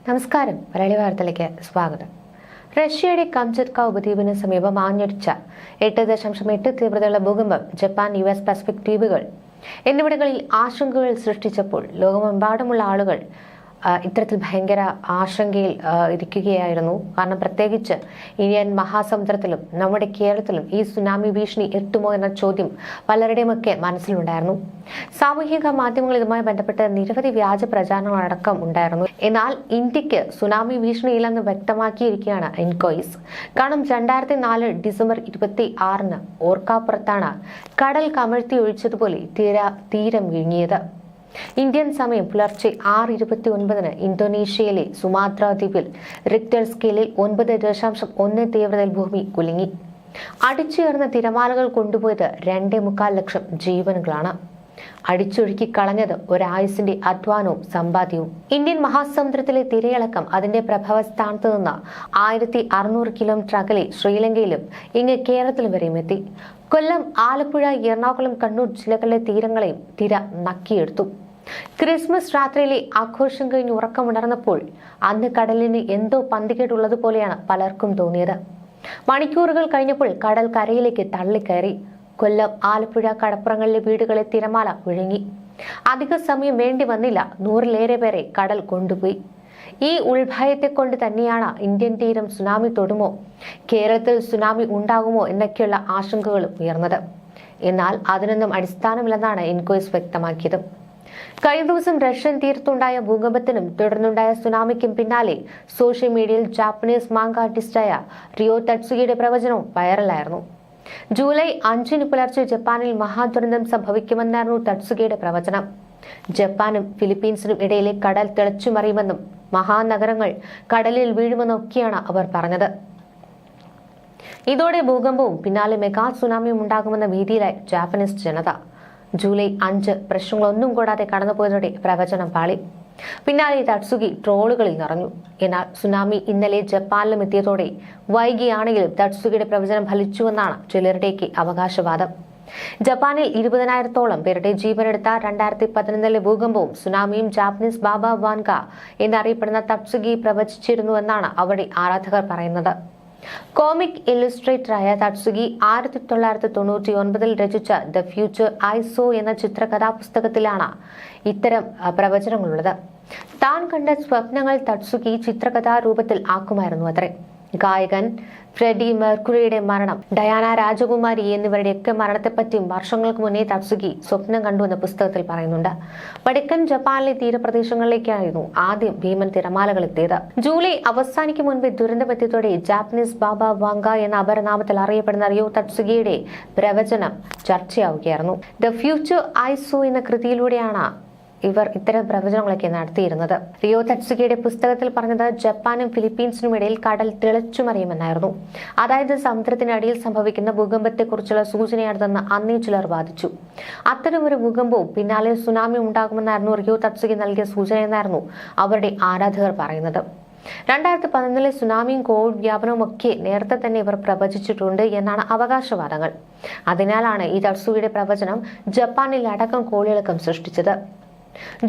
നമസ്കാരം. മലയാളി വാർത്തയിലേക്ക് സ്വാഗതം. റഷ്യയുടെ കംചത്ക ഉപദ്വീപിന് സമീപം ആഞ്ഞടിച്ച 8.8 തീവ്രതയുള്ള ഭൂകമ്പം ജപ്പാൻ, US പസഫിക് ദ്വീപുകൾ എന്നിവിടങ്ങളിൽ ആശങ്കകൾ സൃഷ്ടിച്ചപ്പോൾ ലോകമെമ്പാടുമുള്ള ആളുകൾ ഇത്തരത്തിൽ ഭയങ്കര ആശങ്കയിൽ ഇരിക്കുകയായിരുന്നു. കാരണം പ്രത്യേകിച്ച് ഇന്ത്യൻ മഹാസമുദ്രത്തിലും നമ്മുടെ കേരളത്തിലും ഈ സുനാമി ഭീഷണി എത്തുമോ എന്ന ചോദ്യം പലരുടെയുമൊക്കെ മനസ്സിലുണ്ടായിരുന്നു. സാമൂഹിക മാധ്യമങ്ങൾ ഇതുമായി ബന്ധപ്പെട്ട് നിരവധി വ്യാജ പ്രചാരണങ്ങളടക്കം ഉണ്ടായിരുന്നു. എന്നാൽ ഇന്ത്യക്ക് സുനാമി ഭീഷണിയില്ലെന്ന് വ്യക്തമാക്കിയിരിക്കുകയാണ് ഇൻകോയിസ്. കാരണം 2004 ഡിസംബർ 26 ഓർക്കാപ്പുറത്താണ് കടൽ കമഴ്ത്തി ഒഴിച്ചതുപോലെ തീരം വിഴുങ്ങിയത്. ഇന്ത്യൻ സമയം പുലർച്ചെ 6:29 ഇന്തോനേഷ്യയിലെ സുമാത്ര ദ്വീപിൽ റിക്ടർ സ്കെയിലിൽ 9.1 തീവ്രതയിൽ ഭൂമി കുലുങ്ങി. അടിച്ചുയർന്ന തിരമാലകൾ കൊണ്ടുപോയത് 2.25 ലക്ഷം ജീവനുകളാണ്. അടിച്ചൊഴുക്കി കളഞ്ഞത് ഒരായുസിന്റെ അധ്വാനവും സമ്പാദ്യവും. ഇന്ത്യൻ മഹാസമുദ്രത്തിലെ തിരയിളക്കം അതിന്റെ പ്രഭവസ്ഥാനത്ത് നിന്ന് 1600 കിലോമീറ്റർ അകലെ ശ്രീലങ്കയിലും ഇങ്ങ് കേരളത്തിലും വരെയും എത്തി. കൊല്ലം, ആലപ്പുഴ, എറണാകുളം, കണ്ണൂർ ജില്ലകളിലെ തീരങ്ങളെയും തിര നക്കിയെടുത്തു. ക്രിസ്മസ് രാത്രിയിലെ ആഘോഷം കഴിഞ്ഞ് ഉറക്കമുണർന്നപ്പോൾ അന്ന് കടലിന് എന്തോ പന്തികേടുള്ളതുപോലെയാണ് പലർക്കും തോന്നിയത്. മണിക്കൂറുകൾ കഴിഞ്ഞപ്പോൾ കടൽ കരയിലേക്ക് തള്ളിക്കയറി. കൊല്ലം, ആലപ്പുഴ കടപ്പുറങ്ങളിലെ വീടുകളെ തിരമാല വിഴുങ്ങി. അധിക സമയം വേണ്ടി വന്നില്ല. 100-ലേറെ പേരെ കടൽ കൊണ്ടുപോയി. ഈ ഉൾഭയത്തെ കൊണ്ട് തന്നെയാണ് ഇന്ത്യൻ തീരം സുനാമി തൊടുമോ, കേരളത്തിൽ സുനാമി ഉണ്ടാകുമോ എന്നൊക്കെയുള്ള ആശങ്കകളും ഉയർന്നത്. എന്നാൽ അതിനൊന്നും അടിസ്ഥാനമില്ലെന്നാണ് ഇൻകോയിസ് വ്യക്തമാക്കിയത്. കഴിഞ്ഞ ദിവസം റഷ്യൻ തീരത്തുണ്ടായ ഭൂകമ്പത്തിനും തുടർന്നുണ്ടായ സുനാമിക്കും പിന്നാലെ സോഷ്യൽ മീഡിയയിൽ ജാപ്പനീസ് മാങ്ക ആർട്ടിസ്റ്റായ റിയോ തട്സുഗിയുടെ പ്രവചനവും വൈറലായിരുന്നു. ജൂലൈ 5 പുലർച്ചെ ജപ്പാനിൽ മഹാദുരന്തം സംഭവിക്കുമെന്നായിരുന്നു തട്സുഗിയുടെ പ്രവചനം. ജപ്പാനും ഫിലിപ്പീൻസിനും ഇടയിലെ കടൽ തിളച്ചുമറിയുമെന്നും മഹാനഗരങ്ങൾ കടലിൽ വീഴുമെന്നൊക്കെയാണ് അവർ പറഞ്ഞത്. ഇതോടെ ഭൂകമ്പവും പിന്നാലെ മെഗാ സുനാമിയും ഉണ്ടാകുമെന്ന ഭീതിയിലായി ജാപ്പനീസ് ജനത. ജൂലൈ 5 പ്രശ്നങ്ങളൊന്നും കൂടാതെ കടന്നുപോയതോടെ പ്രവചനം പാളി. പിന്നാലെ തട്സുഗി ട്രോളുകളിൽ നിറഞ്ഞു. എന്നാൽ സുനാമി ഇന്നലെ ജപ്പാനിലും എത്തിയതോടെ വൈകിയാണെങ്കിലും തട്സുഗിയുടെ പ്രവചനം ഫലിച്ചുവെന്നാണ് ചിലരുടെയൊക്കെ അവകാശവാദം. ജപ്പാനിൽ 20,000-ഓളം പേരുടെ ജീവനെടുത്ത 2011 ഭൂകമ്പവും സുനാമിയും ജാപ്പനീസ് ബാബ വാൻഗ എന്നറിയപ്പെടുന്ന തട്സുഗി പ്രവചിച്ചിരുന്നുവെന്നാണ് അവരുടെ ആരാധകർ പറയുന്നത്. കോമിക് ഇല്ലുസ്ട്രേറ്ററായ തട്സുഗി 1999 രചിച്ച ദ ഫ്യൂച്ചർ ഐ സോ എന്ന ചിത്രകഥാപുസ്തകത്തിലാണ് ഇത്തരം പ്രവചനങ്ങളുള്ളത്. താൻ കണ്ട സ്വപ്നങ്ങൾ തട്സുഗി ചിത്രകഥാരൂപത്തിൽ ആക്കുമായിരുന്നു അത്രേ. ഗായകൻ ഫ്രെഡി മെർക്കുറിയുടെ മരണം, ഡയാന രാജകുമാരി എന്നിവരുടെയൊക്കെ മരണത്തെപ്പറ്റിയും വർഷങ്ങൾക്ക് മുന്നേ തട്സുഗി സ്വപ്നം കണ്ടുവെന്ന പുസ്തകത്തിൽ പറയുന്നുണ്ട്. വടക്കൻ ജപ്പാനിലെ തീരപ്രദേശങ്ങളിലേക്കായിരുന്നു ആദ്യം ഭീമൻ തിരമാലകൾ എത്തിയത്. ജൂലൈ അവസാനിക്കും മുൻപേ ദുരന്തമെത്തിയതോടെ ജാപ്പനീസ് ബാബ വാങ്ക എന്ന അപരനാമത്തിൽ അറിയപ്പെടുന്ന റിയോ തട്സുഗിയുടെ പ്രവചനം ചർച്ചയാവുകയായിരുന്നു. ദ ഫ്യൂച്ചർ ഐ സോ എന്ന കൃതിയിലൂടെയാണ് ഇവർ ഇത്തരം പ്രവചനങ്ങളൊക്കെ നടത്തിയിരുന്നത്. റിയോ തട്സുഗിയുടെ പുസ്തകത്തിൽ പറഞ്ഞത് ജപ്പാനും ഫിലിപ്പീൻസിനും ഇടയിൽ കടൽ തിളച്ചുമറിയുമെന്നായിരുന്നു. അതായത് സമുദ്രത്തിനടിയിൽ സംഭവിക്കുന്ന ഭൂകമ്പത്തെക്കുറിച്ചുള്ള സൂചനയാണിതെന്ന് അന്നേ ചിലർ വാദിച്ചു. അത്തരമൊരു ഭൂകമ്പവും പിന്നാലെ സുനാമി ഉണ്ടാകുമെന്നായിരുന്നു റിയോ തട്സുഗി നൽകിയ സൂചനയെന്നായിരുന്നു അവരുടെ ആരാധകർ പറയുന്നത്. 2011 സുനാമിയും കോവിഡ് വ്യാപനവും ഒക്കെ നേരത്തെ തന്നെ ഇവർ പ്രവചിച്ചിട്ടുണ്ട് എന്നാണ് അവകാശവാദങ്ങൾ. അതിനാലാണ് ഈ തട്സുഗിയുടെ പ്രവചനം ജപ്പാനിൽ അടക്കം കോളിളക്കം സൃഷ്ടിച്ചത്.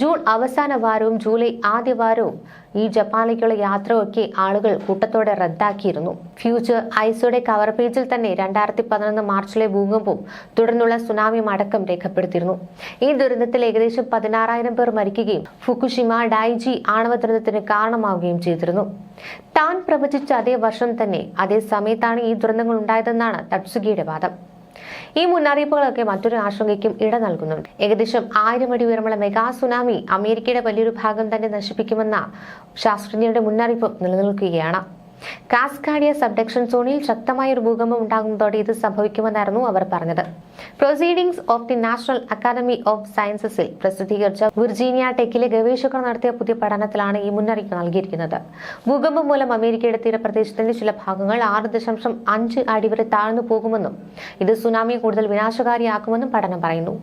ജൂൺ അവസാന വാരവും ജൂലൈ ആദ്യ വാരവും ഈ ജപ്പാനിലേക്കുള്ള യാത്രയൊക്കെ ആളുകൾ കൂട്ടത്തോടെ റദ്ദാക്കിയിരുന്നു. ഫ്യൂച്ചർ ഐസോയുടെ കവർ പേജിൽ തന്നെ 2011 മാർച്ചിലെ ഭൂകമ്പവും തുടർന്നുള്ള സുനാമിയും അടക്കം രേഖപ്പെടുത്തിയിരുന്നു. ഈ ദുരന്തത്തിൽ ഏകദേശം 16,000 പേർ മരിക്കുകയും ഫുകുഷിമ ഡൈജി ആണവ ദുരന്തത്തിന് കാരണമാവുകയും ചെയ്തിരുന്നു. താൻ പ്രവചിച്ച അതേ വർഷം തന്നെ അതേ സമയത്താണ് ഈ ദുരന്തങ്ങൾ ഉണ്ടായതെന്നാണ് തട്സുഗിയുടെ വാദം. ഈ മുന്നറിയിപ്പുകളൊക്കെ മറ്റൊരു ആശങ്കയ്ക്കും ഇട നൽകുന്നുണ്ട്. ഏകദേശം 1000 അടി ഉയരമുള്ള മെഗാ സുനാമി അമേരിക്കയുടെ വലിയൊരു ഭാഗം തന്നെ നശിപ്പിക്കുമെന്ന ശാസ്ത്രജ്ഞരുടെ മുന്നറിയിപ്പ് നിലനിൽക്കുകയാണ്. കാസ്കാഡിയ സബ്ഡക്ഷൻ സോണിൽ ശക്തമായ ഒരു ഭൂകമ്പം ഉണ്ടാകുന്നതോടെ ഇത് സംഭവിക്കുമെന്നായിരുന്നു അവർ പറഞ്ഞത്. Proceedings of the national academy of സയൻസസിൽ പ്രസിദ്ധീകരിച്ച വിർജീനിയ ടെക്കിലെ ഗവേഷകർ നടത്തിയ പുതിയ പഠനത്തിലാണ് ഈ മുന്നറിയിപ്പ് നൽകിയിരിക്കുന്നത്. ഭൂകമ്പം മൂലം അമേരിക്കയുടെ തീരപ്രദേശത്തിന്റെ ചില ഭാഗങ്ങൾ 6.5 അടി വരെ താഴ്ന്നു പോകുമെന്നും ഇത് സുനാമിയെ കൂടുതൽ വിനാശകാരിയാക്കുമെന്നും പഠനം പറയുന്നു.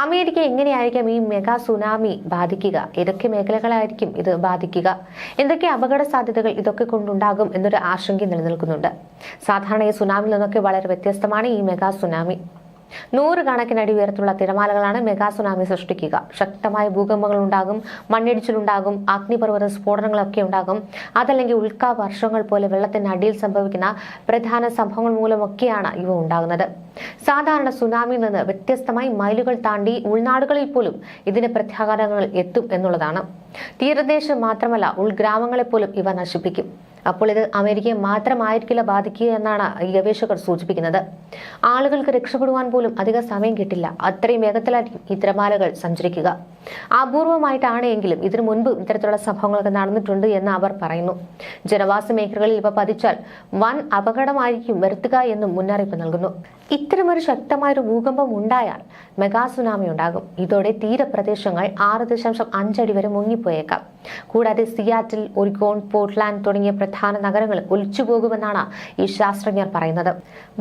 അമേരിക്ക എങ്ങനെയായിരിക്കും ഈ മെഗാ സുനാമി ബാധിക്കുക? ഏതൊക്കെ മേഖലകളായിരിക്കും ഇത് ബാധിക്കുക? എന്തൊക്കെ അപകട സാധ്യതകൾ ഇതൊക്കെ കൊണ്ടുണ്ടാകും എന്നൊരു ആശങ്ക നിലനിൽക്കുന്നുണ്ട്. സാധാരണ ഈ സുനാമിയിൽ നിന്നൊക്കെ വളരെ വ്യത്യസ്തമാണ് ഈ മെഗാ സുനാമി. 100 അടി ഉയരത്തിലുള്ള തിരമാലകളാണ് മെഗാ സുനാമി സൃഷ്ടിക്കുക. ശക്തമായ ഭൂകമ്പങ്ങൾ ഉണ്ടാകും, മണ്ണിടിച്ചിലുണ്ടാകും, അഗ്നിപർവ്വത സ്ഫോടനങ്ങളൊക്കെ ഉണ്ടാകും. അതല്ലെങ്കിൽ ഉൽക്കാ വർഷങ്ങൾ പോലെ വെള്ളത്തിന് അടിയിൽ സംഭവിക്കുന്ന പ്രധാന സംഭവങ്ങൾ മൂലമൊക്കെയാണ് ഇവ ഉണ്ടാകുന്നത്. സാധാരണ സുനാമിയിൽ നിന്ന് വ്യത്യസ്തമായി മൈലുകൾ താണ്ടി ഉൾനാടുകളിൽ പോലും ഇതിന് പ്രത്യാഘാതങ്ങൾ എത്തും എന്നുള്ളതാണ്. തീരദേശം മാത്രമല്ല, ഉൾഗ്രാമങ്ങളെ പോലും ഇവ നശിപ്പിക്കും. അപ്പോൾ ഇത് അമേരിക്കയെ മാത്രമായിരിക്കില്ല ബാധിക്കുക എന്നാണ് ഈ ഗവേഷകർ സൂചിപ്പിക്കുന്നത്. ആളുകൾക്ക് രക്ഷപ്പെടുവാൻ പോലും അധിക സമയം കിട്ടില്ല. അത്രയും വേഗത്തിലായിരിക്കും ഈ തിരമാലകൾ സഞ്ചരിക്കുക. അപൂർവമായിട്ടാണ് എങ്കിലും ഇതിനു മുൻപ് ഇത്തരത്തിലുള്ള സംഭവങ്ങളൊക്കെ നടന്നിട്ടുണ്ട് എന്ന് അവർ പറയുന്നു. ജനവാസ മേഖലകളിൽ ഇവ പതിച്ചാൽ വൻ അപകടമായിരിക്കും വരുത്തുക എന്നും മുന്നറിയിപ്പ് നൽകുന്നു. ഇത്തരമൊരു ശക്തമായൊരു ഭൂകമ്പം ഉണ്ടായാൽ മെഗാ സുനാമി ഉണ്ടാകും. ഇതോടെ തീരപ്രദേശങ്ങൾ 6.5 അടി വരെ മുങ്ങിപ്പോയേക്കാം. കൂടാതെ സിയാറ്റിൽ, ഒറിഗോൺ, പോർട്ട്ലാൻഡ് തുടങ്ങിയ പ്രധാന നഗരങ്ങൾ ഒലിച്ചുപോകുമെന്നാണ് ഈ ശാസ്ത്രജ്ഞർ പറയുന്നത്.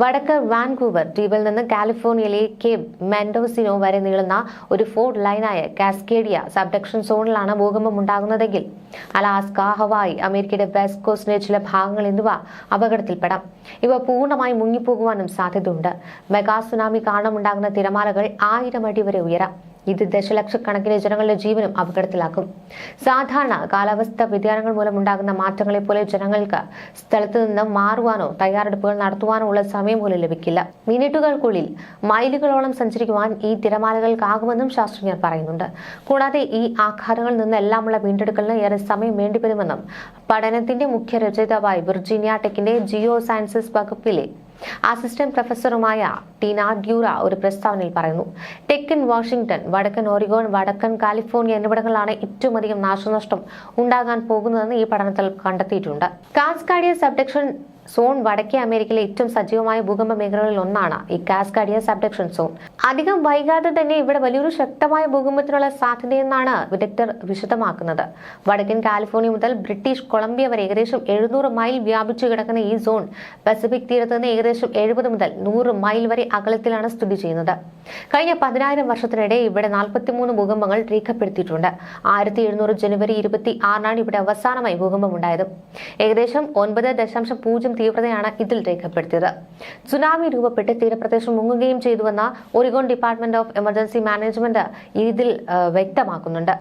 വടക്ക് വാൻകൂവർ ദ്വീപിൽ നിന്ന് കാലിഫോർണിയയിലെ കേപ്പ് മെൻഡോസിനോ വരെ നീളുന്ന ഒരു ഫോൾട്ട് ലൈനായ കാസ്കേഡിയ സബ്ഡക്ഷൻ സോണിലാണ് ഭൂകമ്പം ഉണ്ടാകുന്നതെങ്കിൽ അലാസ്ക, ഹവായി, അമേരിക്കയുടെ വെസ്റ്റ് കോസ്റ്റിലെ ചില ഭാഗങ്ങൾ എന്നിവ അപകടത്തിൽപ്പെടാം. ഇവ പൂർണ്ണമായി മുങ്ങിപ്പോകുവാനും സാധ്യതയുണ്ട്. മെഗാ സുനാമി കാരണമുണ്ടാകുന്ന തിരമാലകൾ 1000 അടി വരെ ഉയരാം. ഇത് ദശലക്ഷക്കണക്കിന് ജനങ്ങളുടെ ജീവനും അപകടത്തിലാക്കും. സാധാരണ കാലാവസ്ഥാ വ്യതിയാനങ്ങൾ മൂലമുണ്ടാകുന്ന മാറ്റങ്ങളെ പോലെ ജനങ്ങൾക്ക് സ്ഥലത്ത് നിന്ന് മാറുവാനോ തയ്യാറെടുപ്പുകൾ നടത്തുവാനോ ഉള്ള സമയം പോലും ലഭിക്കില്ല. മിനിറ്റുകൾക്കുള്ളിൽ മൈലുകളോളം സഞ്ചരിക്കുവാൻ ഈ തിരമാലകൾക്കാകുമെന്നും ശാസ്ത്രജ്ഞർ പറയുന്നുണ്ട്. കൂടാതെ ഈ ആഘാതങ്ങളിൽ നിന്നെല്ലാമുള്ള വീണ്ടെടുക്കലിന് ഏറെ സമയം വേണ്ടിവരുമെന്നും പഠനത്തിന്റെ മുഖ്യ രചയിതാവായ വിർജീനിയ ടെക്കിന്റെ ജിയോ സയൻസസ് വകുപ്പിലെ അസിസ്റ്റന്റ് പ്രൊഫസറുമായ ടീന ഡ്യൂറ ഒരു പ്രസ്താവനയിൽ പറയുന്നു. തെക്കൻ വാഷിംഗ്ടൺ, വടക്കൻ ഒറിഗോൺ, വടക്കൻ കാലിഫോർണിയ എന്നിവിടങ്ങളിലാണ് ഏറ്റവും അധികം നാശനഷ്ടം ഉണ്ടാകാൻ പോകുന്നതെന്ന് ഈ പഠനത്തിൽ കണ്ടെത്തിയിട്ടുണ്ട്. കാസ്കാഡിയ സബ്ഡക്ഷൻ സോൺ വടക്കേ അമേരിക്കയിലെ ഏറ്റവും സജീവമായ ഭൂകമ്പ മേഖലകളിൽ ഒന്നാണ് ഈ കാസ്കാഡിയ സബ്ഡക്ഷൻ സോൺ. അധികം വൈകാതെ തന്നെ ഇവിടെ വലിയൊരു ശക്തമായ ഭൂകമ്പത്തിനുള്ള സാധ്യതയെന്നാണ് വിദഗ്ധർ വിശദമാക്കുന്നത്. വടക്കൻ കാലിഫോർണിയ മുതൽ ബ്രിട്ടീഷ് കൊളംബിയ വരെ ഏകദേശം 700 മൈൽ വ്യാപിച്ചു കിടക്കുന്ന ഈ സോൺ പസഫിക് തീരത്ത് നിന്ന് ഏകദേശം 70 മുതൽ 100 മൈൽ വരെ അകലത്തിലാണ് സ്ഥിതി ചെയ്യുന്നത്. കഴിഞ്ഞ 10,000 വർഷത്തിനിടെ ഇവിടെ 43 ഭൂകമ്പങ്ങൾ രേഖപ്പെടുത്തിയിട്ടുണ്ട്. 1700 ജനുവരി 26 ഇവിടെ അവസാനമായി ഭൂകമ്പമുണ്ടായത്. ഏകദേശം 9.0 തീവ്രതയാണ് ഇതിൽ രേഖപ്പെടുത്തിയത്. സുനാമി രൂപപ്പെട്ട് തീരപ്രദേശം മുങ്ങുകയും ചെയ്തുവെന്ന Oregon department of emergency management ഇതിൽ വ്യക്തമാക്കുന്നുണ്ട്.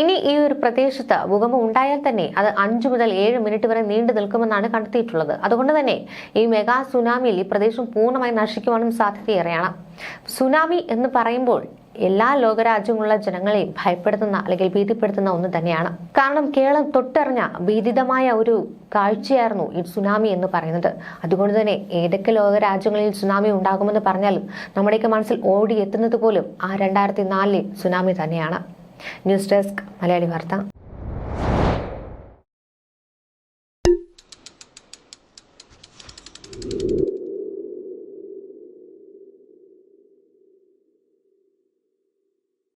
ഇനി ഈ ഒരു പ്രദേശത്ത് ഭൂകമ്പം ഉണ്ടായാൽ തന്നെ അത് 5 മുതൽ 7 മിനിറ്റ് വരെ നീണ്ടു നിൽക്കുമെന്നാണ് കണ്ടെത്തിയിട്ടുള്ളത്. അതുകൊണ്ട് തന്നെ ഈ മെഗാ സുനാമിയിൽ ഈ പ്രദേശം പൂർണ്ണമായി നശിക്കുവാനും സാധ്യതയേറെയാണ്. സുനാമി എന്ന് പറയുമ്പോൾ എല്ലാ ലോകരാജ്യങ്ങളുള്ള ജനങ്ങളെയും ഭയപ്പെടുത്തുന്ന അല്ലെങ്കിൽ ഭീതിപ്പെടുത്തുന്ന ഒന്ന് തന്നെയാണ്. കാരണം കേരളം തൊട്ടറിഞ്ഞ ഭീതിതമായ ഒരു കാഴ്ചയായിരുന്നു ഈ സുനാമി എന്ന് പറയുന്നത്. അതുകൊണ്ട് തന്നെ ഏതൊക്കെ ലോകരാജ്യങ്ങളിൽ സുനാമി ഉണ്ടാകുമെന്ന് പറഞ്ഞാലും നമ്മുടെയൊക്കെ മനസ്സിൽ ഓടിയെത്തുന്നത് പോലും ആ 2004 സുനാമി തന്നെയാണ്. ന്യൂസ് ഡെസ്ക് മലയാളി വാർത്ത.